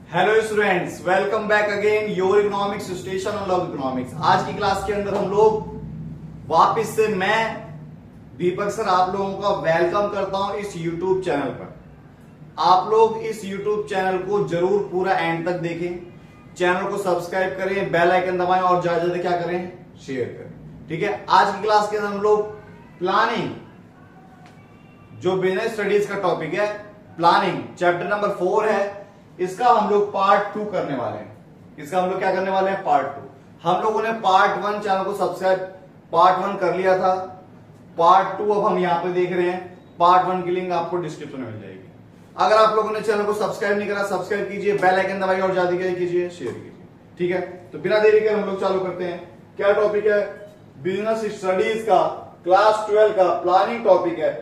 Hello students, welcome back again your economics station on love economics. आज की class के अंदर हम लोग वापस से मैं दीपक सर आप लोगों का वेलकम करता हूं इस यूट्यूब चैनल पर। आप लोग इस यूट्यूब चैनल को जरूर पूरा एंड तक देखें, चैनल को सब्सक्राइब करें, बेल आइकन दबाएं और ज्यादा ज्यादा क्या करें, शेयर करें। ठीक है, आज की क्लास के अंदर हम लोग प्लानिंग, जो बिजनेस स्टडीज का टॉपिक है, प्लानिंग चैप्टर नंबर 4 है, इसका हम लोग पार्ट 2 करने वाले हैं। इसका हम लोग क्या करने वाले हैं, पार्ट 2। हम लोगों ने पार्ट 1 चैनल को सब्सक्राइब, पार्ट 1 कर लिया था। पार्ट 2 अब हम यहां पे देख रहे हैं। पार्ट 1 की लिंक आपको डिस्क्रिप्शन में मिल जाएगी। अगर आप लोगों ने चैनल को सब्सक्राइब नहीं करा, सब्सक्राइब कीजिए, बेल आइकन दबाइए और ज्यादा कीजिए, शेयर कीजिए। ठीक है, तो बिना देरी के हम लोग चालू करते हैं। क्या टॉपिक है, बिजनेस स्टडीज का क्लास 12 का प्लानिंग टॉपिक है,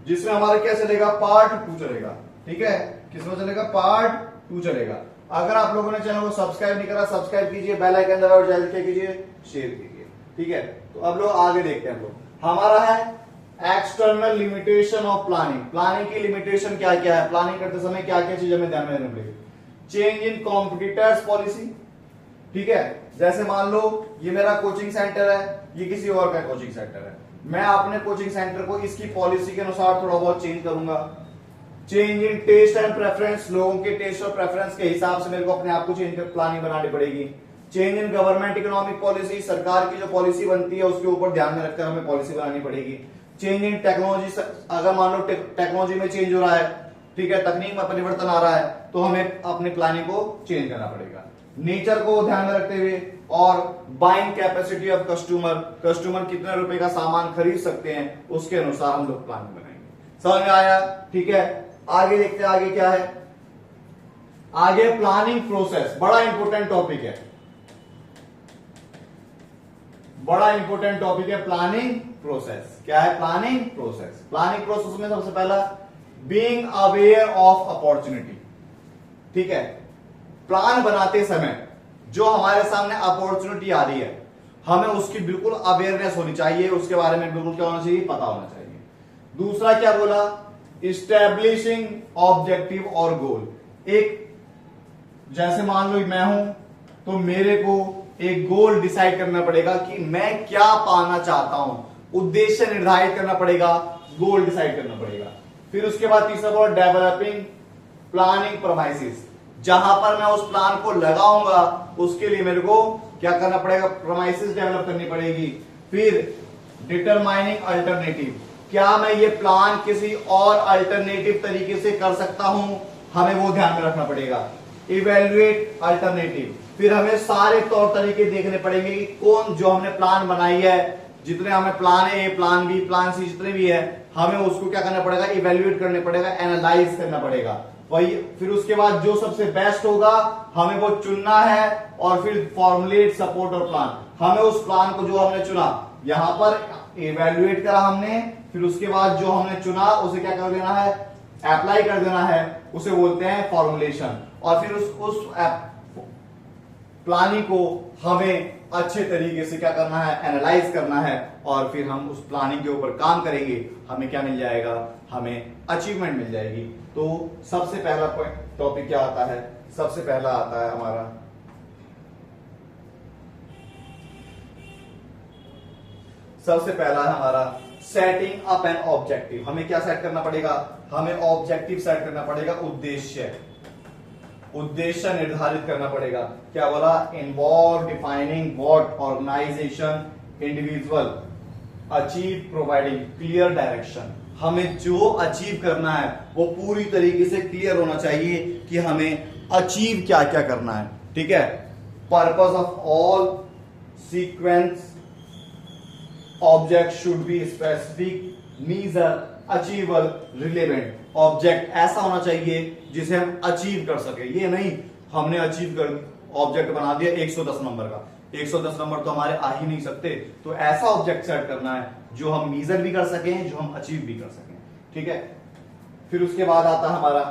जिसमें हमारा क्या चलेगा, पार्ट 2 चलेगा। ठीक है, किसमें चलेगा, पार्ट 2 चलेगा। अगर आप लोगों ने चैनल को सब्सक्राइब नहीं करा, सब्सक्राइब कीजिए, बेल आइकन दबाइए और ज्यादा कीजिए, शेयर कीजिए। ठीक है, तो अब लोग आगे देखते हैं। हम लोग हमारा है external limitation of planning. Planning की लिमिटेशन क्या क्या है, प्लानिंग करते समय क्या क्या चीजें हमें ध्यान में रखनी पड़ेगी। Change in competitors policy. ठीक है, जैसे मान लो ये मेरा कोचिंग सेंटर है, ये किसी और का कोचिंग सेंटर है, मैं अपने कोचिंग सेंटर को इसकी पॉलिसी के अनुसार थोड़ा बहुत चेंज करूंगा। Change in taste and preference, लोगों के टेस्ट और प्रेफरेंस के हिसाब से मेरे को अपने आप को चेंज कर प्लानिंग बनानी पड़ेगी। Change in government economic policy, सरकार की जो पॉलिसी बनती है उसके ऊपर ध्यान में रखकर हमें पॉलिसी बनानी पड़ेगी। चेंज इन टेक्नोलॉजी, अगर मान लो टेक्नोलॉजी में चेंज हो रहा है, ठीक है, तकनीक में परिवर्तन आ रहा है, तो हमें अपनी प्लानिंग को चेंज करना पड़ेगा। नेचर को ध्यान में रखते हुए, और buying capacity of customer, customer कितने रुपए का सामान खरीद सकते हैं, उसके अनुसार हम लोग प्लानिंग बनाएंगे। समझ में आया? ठीक है, आगे देखते हैं। आगे क्या है, आगे प्लानिंग प्रोसेस, बड़ा इंपॉर्टेंट टॉपिक है, बड़ा इंपॉर्टेंट टॉपिक है प्लानिंग प्रोसेस। क्या है, प्लानिंग प्रोसेस। प्लानिंग प्रोसेस में सबसे पहला बीइंग अवेयर ऑफ अपॉर्चुनिटी। ठीक है, प्लान बनाते समय जो हमारे सामने अपॉर्चुनिटी आ रही है, हमें उसकी बिल्कुल अवेयरनेस होनी चाहिए, उसके बारे में बिल्कुल क्या होना चाहिए, पता होना चाहिए। दूसरा क्या बोला, इस्टेब्लिशिंग ऑब्जेक्टिव और गोल। एक, जैसे मान लो मैं हूं, तो मेरे को एक गोल डिसाइड करना पड़ेगा कि मैं क्या पाना चाहता हूं, उद्देश्य निर्धारित करना पड़ेगा, गोल डिसाइड करना पड़ेगा। फिर उसके बाद तीसरा बोला डेवलपिंग प्लानिंग प्रोमाइसेस, जहां पर मैं उस प्लान को लगाऊंगा उसके लिए मेरे को क्या करना पड़ेगा, प्रोमाइसेस डेवलप करनी पड़ेगी। फिर डिटरमाइनिंग अल्टरनेटिव, क्या मैं ये प्लान किसी और अल्टरनेटिव तरीके से कर सकता हूं, हमें वो ध्यान में रखना पड़ेगा। इवेल्युएट अल्टरनेटिव, फिर हमें सारे तौर तरीके देखने पड़ेंगे कि कौन, जो हमने प्लान बनाई है, जितने हमें plan A, plan B, plan C जितने भी है, हमें उसको क्या करना पड़ेगा, इवेल्युएट करने पड़ेगा, एनालाइज करना पड़ेगा। वही, फिर उसके बाद जो सबसे बेस्ट होगा हमें वो चुनना है, और फिर फॉर्मुलेट सपोर्ट और प्लान, हमें उस प्लान को जो हमने चुना, यहां पर इवेल्युएट करा हमने, फिर उसके बाद जो हमने चुना उसे क्या कर देना है, अप्लाई कर देना है, उसे बोलते हैं फॉर्मुलेशन। और फिर उस प्लानिंग को हमें अच्छे तरीके से क्या करना है, एनालाइज करना है, और फिर हम उस प्लानिंग के ऊपर काम करेंगे, हमें क्या मिल जाएगा, हमें अचीवमेंट मिल जाएगी। तो सबसे पहला पॉइंट टॉपिक क्या आता है, सबसे पहला आता है हमारा, सबसे पहला है हमारा सेटिंग अप एन ऑब्जेक्टिव। हमें क्या सेट करना पड़ेगा, हमें ऑब्जेक्टिव सेट करना पड़ेगा, उद्देश्य, उद्देश्य निर्धारित करना पड़ेगा। क्या बोला, involve defining what organisation individual achieve providing clear direction. हमें जो अचीव करना है वो पूरी तरीके से क्लियर होना चाहिए कि हमें अचीव क्या क्या करना है। ठीक है, purpose of all sequence object should be specific, measure, achievable, relevant. Object ऐसा होना चाहिए जिसे हम अचीव कर सके। ये नहीं हमने अचीव कर ऑब्जेक्ट बना दिया 110 नंबर का, 110 नंबर तो हमारे आ ही नहीं सकते, तो ऐसा ऑब्जेक्ट सेट करना है जो हम मीजर भी कर सकें, जो हम अचीव भी कर सकें। ठीक है, फिर उसके बाद आता है हमारा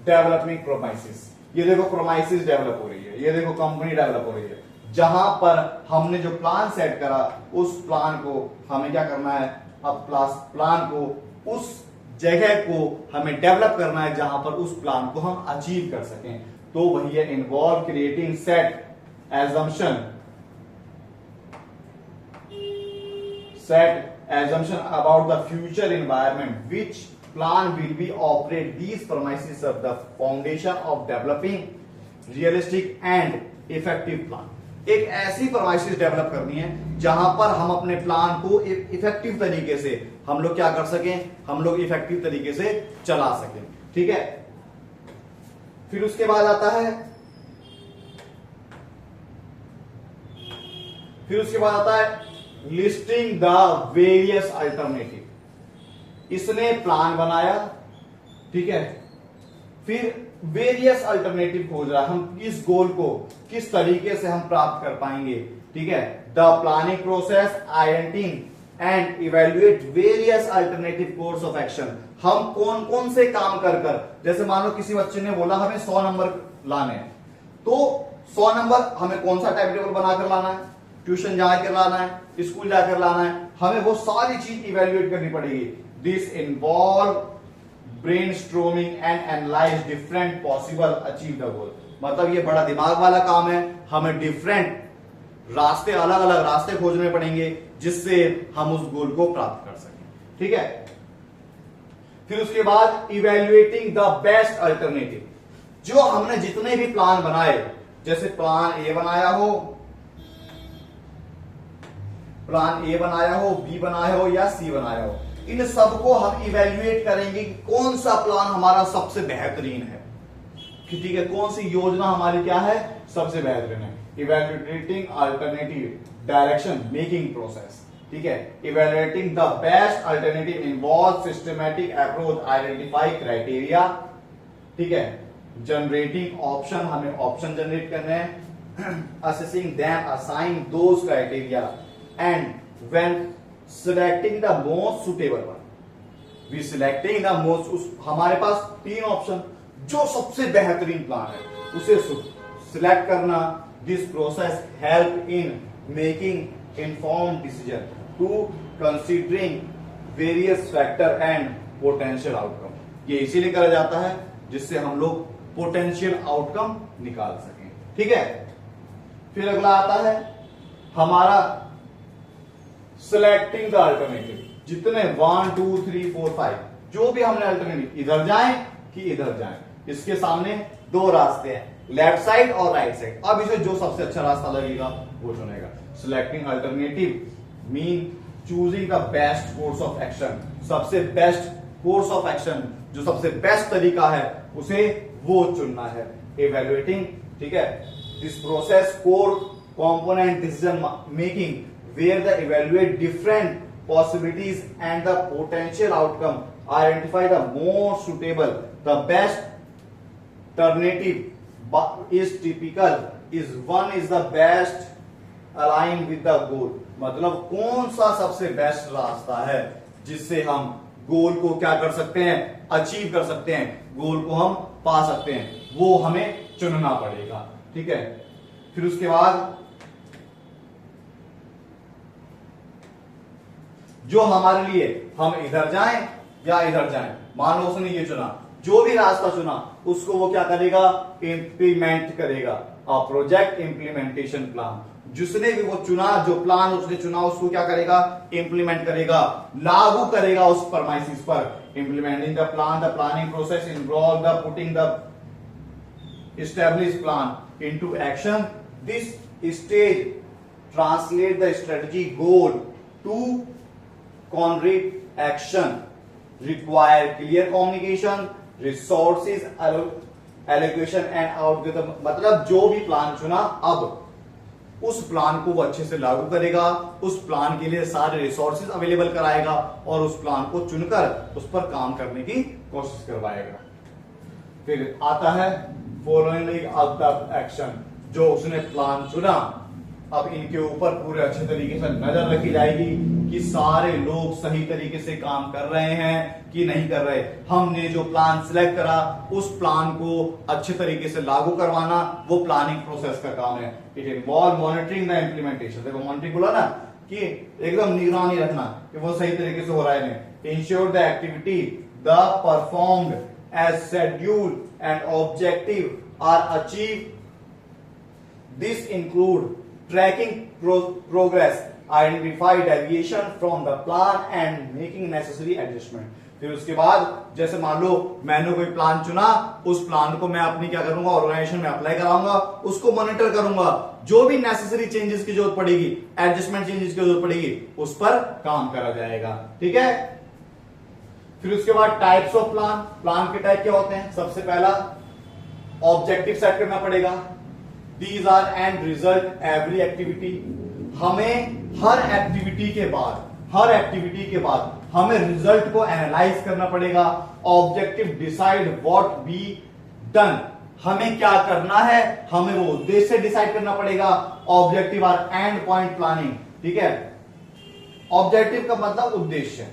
डेवलपिंग प्रोमाइसेस। ये देखो प्रोमाइसेस डेवलप हो रही है, ये देखो कंपनी डेवलप हो रही है, जहां पर हमने जो प्लान सेट करा उस प्लान को हमें क्या करना है, अब प्लान को उस जगह को हमें डेवलप करना है जहां पर उस प्लान को हम अचीव कर सकें। तो वही है involve creating set assumption about the future environment which plan will be operate. These premises are the foundation of developing realistic and effective plan. एक ऐसी premises डेवलप करनी है जहां पर हम अपने प्लान को इफेक्टिव तरीके से हम लोग क्या कर सकें, हम लोग इफेक्टिव तरीके से चला सकें। ठीक है, फिर उसके बाद आता है लिस्टिंग द वेरियस अल्टरनेटिव। इसने प्लान बनाया, ठीक है, फिर वेरियस अल्टरनेटिव खोज रहा है, हम इस गोल को किस तरीके से हम प्राप्त कर पाएंगे। ठीक है, the planning process identifying and evaluate various alternative course of action. हम कौन कौन से काम कर जैसे मान लो किसी बच्चे ने बोला हमें 100 नंबर लाने हैं, तो 100 नंबर हमें कौन सा टाइम टेबल बनाकर लाना है, ट्यूशन जाकर लाना है, स्कूल जाकर लाना है, हमें वो सारी चीज इवेल्युएट करनी पड़ेगी। This involve brainstorming and analyse different possible achieve the goal. मतलब ये बड़ा दिमाग वाला काम है, हमें डिफरेंट रास्ते, अलग अलग रास्ते खोजने पड़ेंगे जिससे हम उस गोल को प्राप्त कर सकें। ठीक है, फिर उसके बाद इवेल्युएटिंग द बेस्ट अल्टरनेटिव। जो हमने जितने भी प्लान बनाए, जैसे प्लान ए बनाया हो, बी बनाया हो या सी बनाया हो, इन सबको हम इवेल्युएट करेंगे कि कौन सा प्लान हमारा सबसे बेहतरीन है। ठीक है, कौन सी योजना हमारी क्या है, सबसे बेहतरीन है। Evaluating alternative direction making process. ठीक है, evaluating the best alternative involve systematic approach, identify criteria. ठीक है, जनरेटिंग ऑप्शन, हमें ऑप्शन जनरेट करने हैं, assessing them, assign those criteria, and when selecting the most suitable one, we selecting the most, हमारे पास 3 option, जो सबसे बेहतरीन प्लान है उसे सिलेक्ट करना। This process help in making informed decision to considering various factor and potential outcome. ये इसीलिए करा जाता है जिससे हम लोग पोटेंशियल आउटकम निकाल सकें। ठीक है, फिर अगला आता है हमारा सिलेक्टिंग द अल्टरनेटिव। जितने 1 2 3 4 5 जो भी हमने अल्टरनेटिव, इधर जाएं कि इधर जाएं, इसके सामने 2 रास्ते हैं, लेफ्ट साइड और राइट साइड। अब इसे जो सबसे अच्छा रास्ता लगेगा वो चुनेगा। Selecting alternative mean choosing the best course of action. सबसे बेस्ट कोर्स ऑफ एक्शन, जो सबसे बेस्ट तरीका है उसे वो चुनना है। इवेल्युएटिंग, ठीक है, this process core component decision making where the evaluate different possibilities and the potential outcome, identify the most suitable, the best alternative is typical, is one is the best aligned with the goal। मतलब कौन सा सबसे best रास्ता है जिससे हम गोल को क्या कर सकते हैं, अचीव कर सकते हैं, गोल को हम पा सकते हैं, वो हमें चुनना पड़ेगा। ठीक है, फिर उसके बाद जो हमारे लिए हम इधर जाएं या इधर जाएं, मान लो उसने ये चुना, जो भी रास्ता चुना उसको वो क्या करेगा, इंप्लीमेंट करेगा। प्रोजेक्ट इंप्लीमेंटेशन प्लान, जिसने भी वो चुना, जो प्लान उसने चुना उसको क्या करेगा, इंप्लीमेंट करेगा, लागू करेगा उस परमाइसिस पर। Implementing the plan, the planning process involve the putting the established plan into action. This stage translate the strategy goal to concrete action, require clear communication, resources allocation and outcome। मतलब जो भी plan चुना, अब उस plan को वो अच्छे से लागू करेगा, उस प्लान के लिए सारे रिसोर्सेज अवेलेबल कराएगा और उस प्लान को चुनकर उस पर काम करने की कोशिश करवाएगा। फिर आता है फॉलोइंग अप द एक्शन, जो उसने प्लान चुना, अब इनके ऊपर पूरे अच्छे तरीके से नजर रखी जाएगी कि सारे लोग सही तरीके से काम कर रहे हैं कि नहीं कर रहे। हमने जो प्लान सिलेक्ट करा उस प्लान को अच्छे तरीके से लागू करवाना वो प्लानिंग प्रोसेस का काम है। It involve monitoring the implementation. देखो मॉनिटरिंग बोला ना कि एकदम निगरानी रखना कि वो सही तरीके से हो रहा है। Ensure the activity the performed as schedule and objective are achieved. This include tracking progress, identify deviation from the plan and making necessary adjustment. फिर उसके बाद जैसे मान लो मैंने कोई प्लान चुना, उस प्लान को मैं अपनी क्या करूंगा, ऑर्गेनाइजेशन में अप्लाई कराऊंगा, उसको मॉनिटर करूंगा, जो भी नेसेसरी चेंजेस की जरूरत पड़ेगी, एडजस्टमेंट चेंजेस की जरूरत पड़ेगी, उस पर काम करा जाएगा। ठीक है। फिर उसके बाद टाइप्स ऑफ प्लान, प्लान के टाइप क्या होते हैं? सबसे पहला ऑब्जेक्टिव सेट करना पड़ेगा। These are end result every activity. हमें हर एक्टिविटी के बाद हमें रिजल्ट को एनालाइज करना पड़ेगा। Objective decide what be done, हमें क्या करना है, हमें वो उद्देश्य डिसाइड करना पड़ेगा। Objective are end point planning. ठीक है। ऑब्जेक्टिव का मतलब उद्देश्य,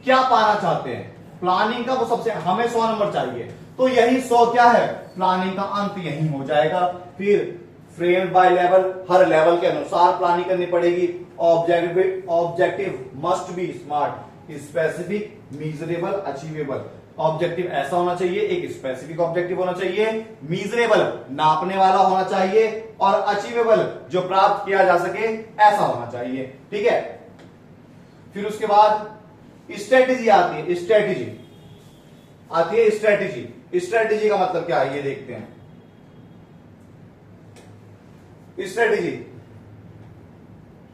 क्या पाना चाहते हैं। प्लानिंग का वो सबसे, हमें 100 नंबर चाहिए, तो यही 100 क्या है, प्लानिंग का अंत यही हो जाएगा। फिर frame by level, her level के अनुसार प्लानिंग करनी पड़ेगी। Objective must be smart, specific, measurable, achievable. Objective ऐसा होना चाहिए, एक स्पेसिफिक ऑब्जेक्टिव होना चाहिए, मीजरेबल नापने वाला होना चाहिए, और अचीवेबल जो प्राप्त किया जा सके ऐसा होना चाहिए। ठीक है। फिर उसके बाद स्ट्रेटेजी आती है। स्ट्रेटेजी का मतलब क्या है, ये देखते हैं। Strategy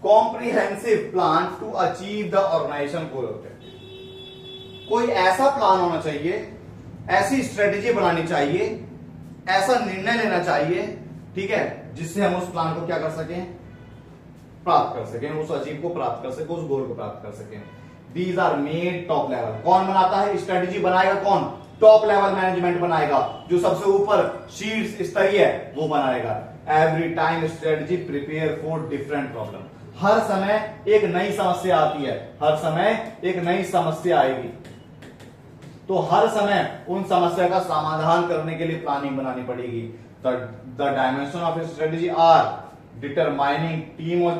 comprehensive plan to achieve the organisation goal objective. कोई ऐसा प्लान होना चाहिए, ऐसी स्ट्रेटेजी बनानी चाहिए, ऐसा निर्णय लेना चाहिए, ठीक है, जिससे हम उस प्लान को क्या कर सकें, प्राप्त कर सकें, उस अचीव को प्राप्त कर सकें, उस गोल को प्राप्त कर सकें। These are made top level. कौन बनाता है? स्ट्रेटेजी बनाएगा कौन? टॉप लेवल मैनेजमेंट बनाएगा, जो सबसे ऊपर शीर्ष स्तरीय है वो बनाएगा। Every time strategy prepare for different problem. हर समय एक नई समस्या आती है, हर समय एक नई समस्या आएगी, तो हर समय उन समस्या का समाधान करने के लिए प्लानिंग बनानी पड़ेगी। The dimension of strategy are determining team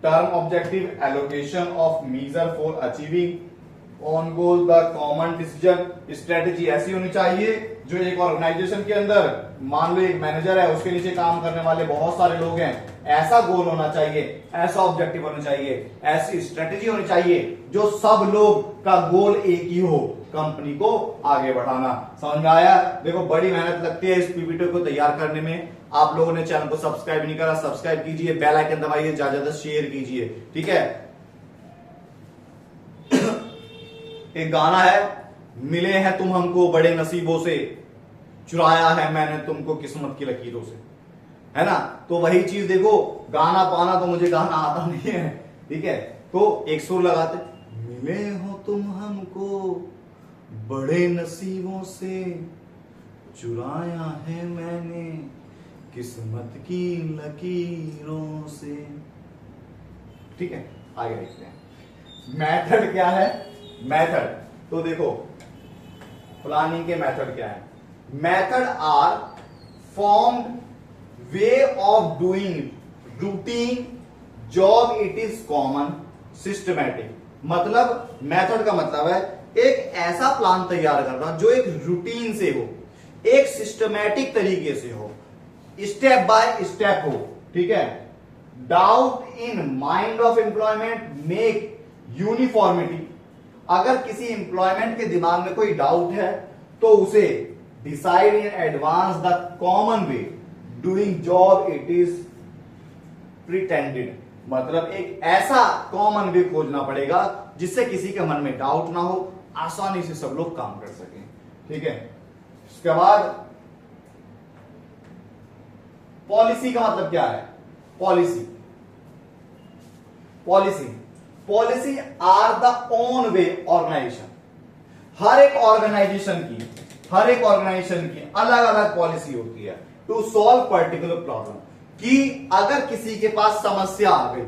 term objective, allocation of measure for achieving on goal, the common decision. Strategy ऐसी होनी चाहिए जो एक ऑर्गेनाइजेशन के अंदर, मान लो एक मैनेजर है, उसके नीचे काम करने वाले बहुत सारे लोग हैं, ऐसा गोल होना चाहिए, ऐसा ऑब्जेक्टिव होना चाहिए, ऐसी स्ट्रेटेजी होनी चाहिए जो सब लोग का गोल एक ही हो, कंपनी को आगे बढ़ाना। समझ में आया? देखो बड़ी मेहनत लगती है इस पीपीटी को तैयार करने में। आप लोगों ने चैनल को सब्सक्राइब नहीं करा, सब्सक्राइब कीजिए, बेल आइकन दबाइए, ज्यादा ज्यादा शेयर कीजिए। ठीक है। एक गाना है, मिले हैं तुम हमको बड़े नसीबों से, चुराया है मैंने तुमको किस्मत की लकीरों से, है ना। तो वही चीज देखो, गाना पाना तो मुझे गाना आता नहीं है, ठीक है, तो एक सुर लगाते, मिले हो तुम हमको बड़े नसीबों से, चुराया है मैंने किस्मत की लकीरों से। ठीक है, आगे देखते हैं। मेथड क्या है? मेथड तो देखो, प्लानिंग के मेथड क्या है? Method are formed way of doing routine job, it is common systematic. मतलब मेथड का मतलब है एक ऐसा प्लान तैयार करना जो एक रूटीन से हो, एक सिस्टमैटिक तरीके से हो, स्टेप बाय स्टेप हो। ठीक है। Doubt in mind of employment make uniformity. अगर किसी एम्प्लॉयमेंट के दिमाग में कोई डाउट है तो उसे decide in advance the common way doing job, it is pretended. मतलब एक ऐसा कॉमन वे खोजना पड़ेगा जिससे किसी के मन में डाउट ना हो, आसानी से सब लोग काम कर सकें। ठीक है। इसके बाद पॉलिसी का मतलब क्या है? Policy policy are the own way organization. हर एक ऑर्गेनाइजेशन की अलग अलग पॉलिसी होती है टू सॉल्व पर्टिकुलर प्रॉब्लम। कि अगर किसी के पास समस्या आ गई,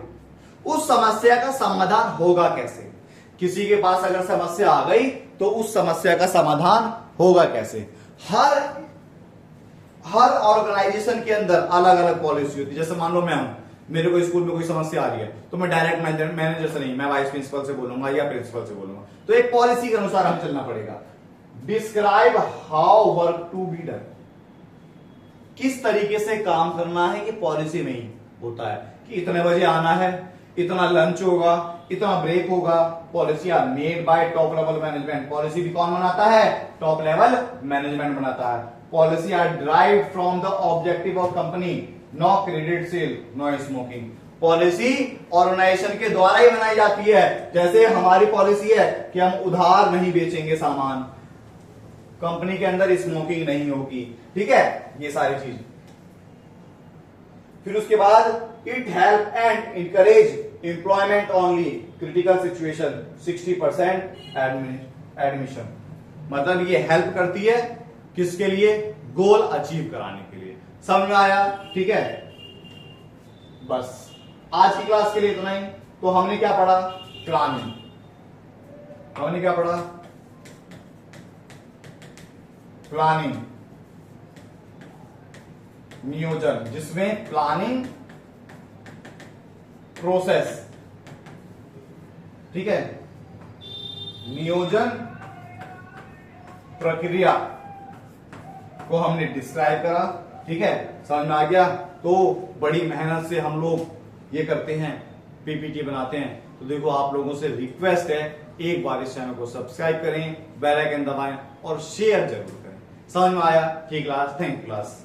उस समस्या का समाधान होगा कैसे? किसी के पास अगर समस्या आ गई तो उस समस्या का समाधान होगा कैसे? हर ऑर्गेनाइजेशन के अंदर अलग अलग पॉलिसी होती है। जैसे मान लो मैं हूं, मेरे को स्कूल में कोई समस्या आ रही है तो मैं डायरेक्ट मैनेजर से नहीं, मैं वाइस प्रिंसिपल से बोलूंगा या प्रिंसिपल से बोलूंगा। तो एक पॉलिसी के अनुसार हमें चलना पड़ेगा। Describe how work to be done, किस तरीके से काम करना है, ये पॉलिसी में ही होता है कि इतने बजे आना है, इतना लंच होगा, इतना ब्रेक होगा। Policy are made by top level management, policy भी कौन बनाता है, टॉप लेवल मैनेजमेंट बनाता है। Policy are derived from the objective of company, no credit sale, no smoking. Policy organisation के द्वारा ही बनाई जाती है। जैसे हमारी पॉलिसी है कि हम उधार नहीं बेचेंगे सामान, कंपनी के अंदर स्मोकिंग नहीं होगी, ठीक है, ये सारी चीज। फिर उसके बाद it help and encourage employment only, critical situation 60% admission, मतलब ये हेल्प करती है किसके लिए, गोल अचीव कराने के लिए। समझ में आया, ठीक है। बस आज की क्लास के लिए इतना ही। तो हमने क्या पढ़ा, प्लानिंग, हमने क्या पढ़ा, प्लानिंग, नियोजन, जिसमें प्लानिंग प्रोसेस, ठीक है, नियोजन प्रक्रिया को हमने डिस्क्राइब करा, ठीक है, समझ में आ गया। तो बड़ी मेहनत से हम लोग ये करते हैं, पीपीटी बनाते हैं। तो देखो आप लोगों से रिक्वेस्ट है, एक बार इस चैनल को सब्सक्राइब करें, बेल आइकन दबाएं और शेयर जरूर करें। समझ में आया, ठीक क्लास, थैंक क्लास।